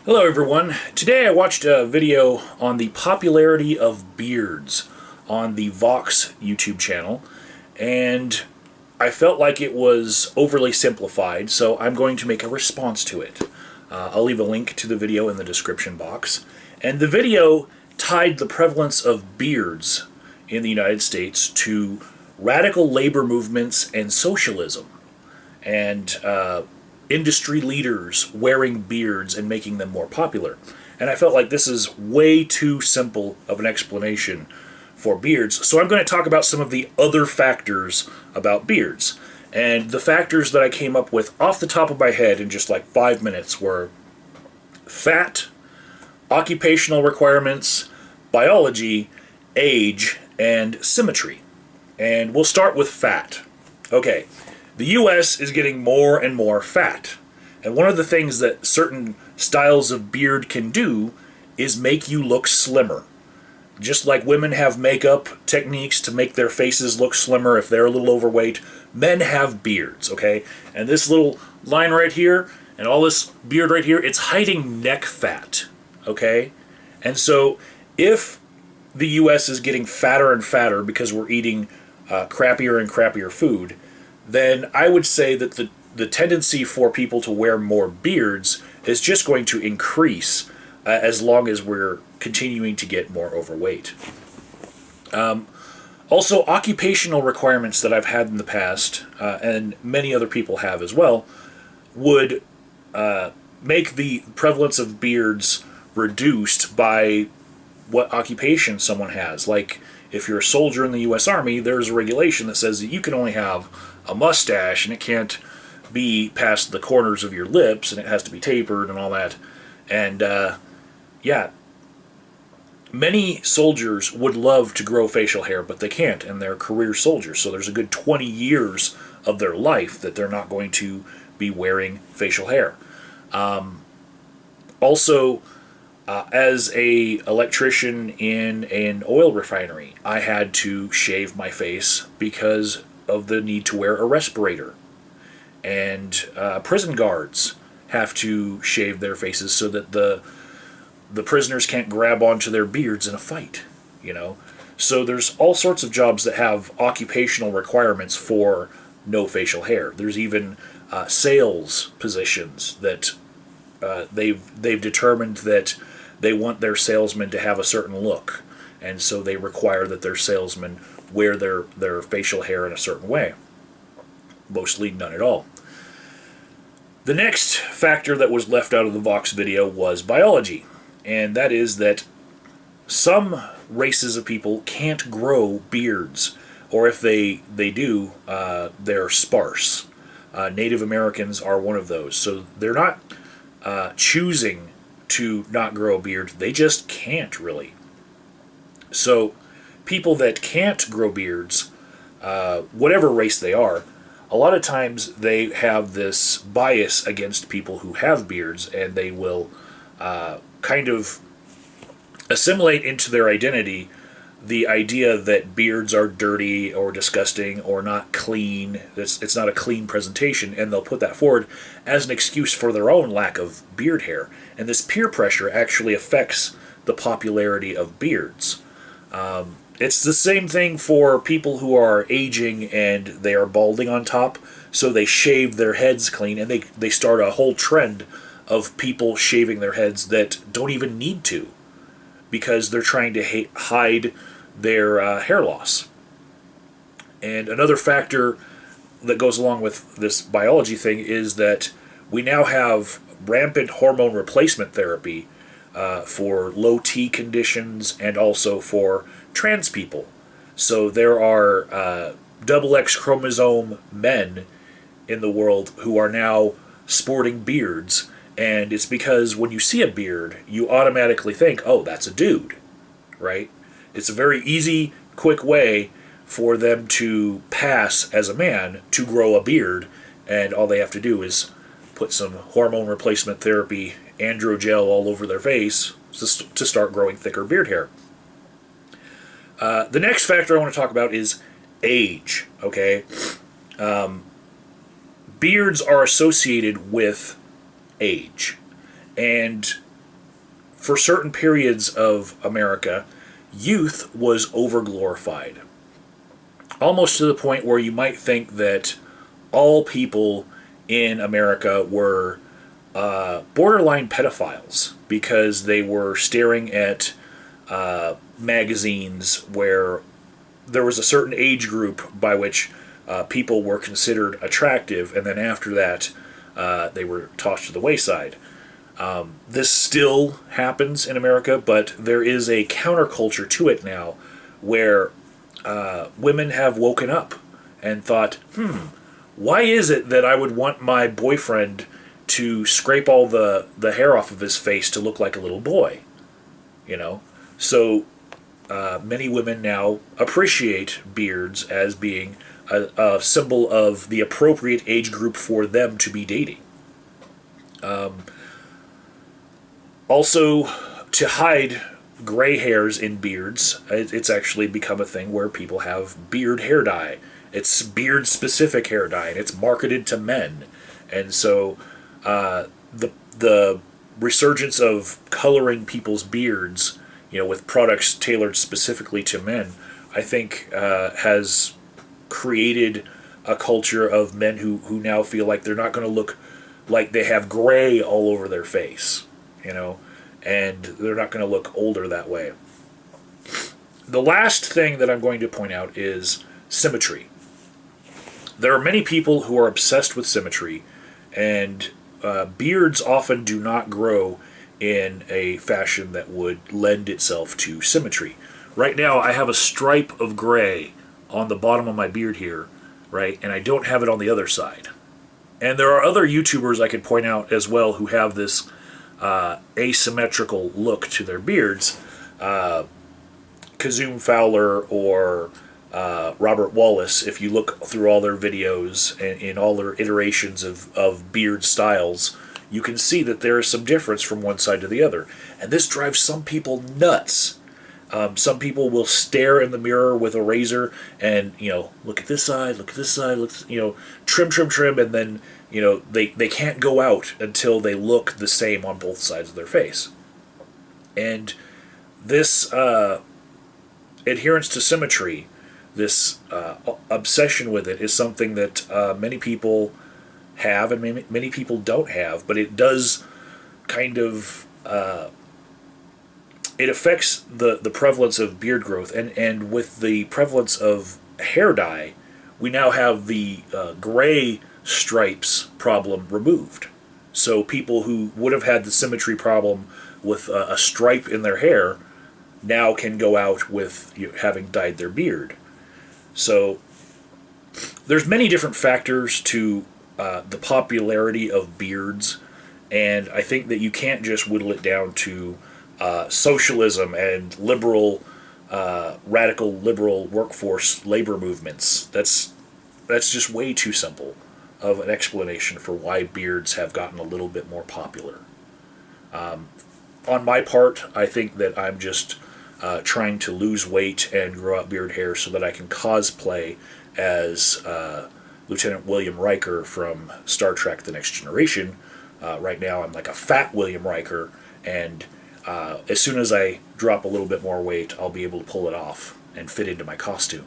Hello everyone. Today I watched a video on the popularity of beards on the Vox YouTube channel, and I felt like it was overly simplified, so I'm going to make a response to it. I'll leave a link to the video in the description box. And the video tied the prevalence of beards in the United States to radical labor movements and socialism, and industry leaders wearing beards and making them more popular. And I felt like this is way too simple of an explanation for beards, so I'm going to talk about some of the other factors about beards. And the factors that I came up with off the top of my head in just like 5 minutes were fat, occupational requirements, biology, age, and symmetry. And we'll start with fat. Okay, the US is getting more and more fat. And one of the things that certain styles of beard can do is make you look slimmer. Just like women have makeup techniques to make their faces look slimmer if they're a little overweight, men have beards, okay? And this little line right here and all this beard right here, it's hiding neck fat, okay? And so if the US is getting fatter and fatter because we're eating crappier and crappier food, then I would say that the tendency for people to wear more beards is just going to increase as long as we're continuing to get more overweight. Also, occupational requirements that I've had in the past, and many other people have as well, would make the prevalence of beards reduced by what occupation someone has. Like, if you're a soldier in the U.S. Army, there's a regulation that says that you can only have a mustache and it can't be past the corners of your lips and it has to be tapered and all that. And yeah, many soldiers would love to grow facial hair, but they can't, and they're career soldiers. So there's a good 20 years of their life that they're not going to be wearing facial hair. Also, as a electrician in an oil refinery, I had to shave my face because of the need to wear a respirator. And prison guards have to shave their faces so that the prisoners can't grab onto their beards in a fight, you know? So there's all sorts of jobs that have occupational requirements for no facial hair. There's even sales positions that they've determined that they want their salesmen to have a certain look, and so they require that their salesmen wear their facial hair in a certain way. Mostly none at all. The next factor that was left out of the Vox video was biology, and that is that some races of people can't grow beards, or if they do, they're sparse. Native Americans are one of those, so they're not choosing to not grow a beard, they just can't really. So people that can't grow beards, whatever race they are, a lot of times they have this bias against people who have beards, and they will kind of assimilate into their identity the idea that beards are dirty or disgusting or not clean. It's not a clean presentation, and they'll put that forward as an excuse for their own lack of beard hair. And this peer pressure actually affects the popularity of beards. It's the same thing for people who are aging and they are balding on top, so they shave their heads clean, and they start a whole trend of people shaving their heads that don't even need to, because they're trying to hide their hair loss. And another factor that goes along with this biology thing is that we now have rampant hormone replacement therapy for low T conditions and also for trans people. So there are double X chromosome men in the world who are now sporting beards, and it's because when you see a beard, you automatically think, oh, that's a dude, right? It's a very easy, quick way for them to pass as a man to grow a beard, and all they have to do is put some hormone replacement therapy, androgel all over their face to start growing thicker beard hair. The next factor I want to talk about is age, okay? Beards are associated with age. And for certain periods of America, youth was overglorified. Almost to the point where you might think that all people in America were borderline pedophiles because they were staring at magazines where there was a certain age group by which people were considered attractive, and then after that, they were tossed to the wayside. This still happens in America, but there is a counterculture to it now where women have woken up and thought, why is it that I would want my boyfriend to scrape all the hair off of his face to look like a little boy? You know? So many women now appreciate beards as being a symbol of the appropriate age group for them to be dating. Also, to hide gray hairs in beards, it's actually become a thing where people have beard hair dye. It's beard-specific hair dye, and it's marketed to men. And so the resurgence of coloring people's beards, with products tailored specifically to men, I think has created a culture of men who now feel like they're not going to look like they have gray all over their face, and they're not going to look older that way. The last thing that I'm going to point out is symmetry. There are many people who are obsessed with symmetry, and beards often do not grow in a fashion that would lend itself to symmetry. Right now, I have a stripe of gray on the bottom of my beard here, right, and I don't have it on the other side. And there are other YouTubers I could point out as well who have this asymmetrical look to their beards. Kizzume Fowler or Robert Wallace, if you look through all their videos and in all their iterations of beard styles, you can see that there is some difference from one side to the other. And this drives some people nuts. Some people will stare in the mirror with a razor and, look at this side, look at this side, trim, and then, they can't go out until they look the same on both sides of their face. And this adherence to symmetry, this obsession with it, is something that many people have and many people don't have, but it does kind of it affects the prevalence of beard growth, and with the prevalence of hair dye, we now have the gray stripes problem removed. So people who would have had the symmetry problem with a stripe in their hair now can go out with having dyed their beard. So there's many different factors to the popularity of beards, and I think that you can't just whittle it down to socialism and radical liberal workforce labor movements. That's just way too simple of an explanation for why beards have gotten a little bit more popular. On my part, I think that I'm just trying to lose weight and grow out beard hair so that I can cosplay as Lieutenant William Riker from Star Trek The Next Generation. Right now I'm like a fat William Riker, and as soon as I drop a little bit more weight, I'll be able to pull it off and fit into my costume.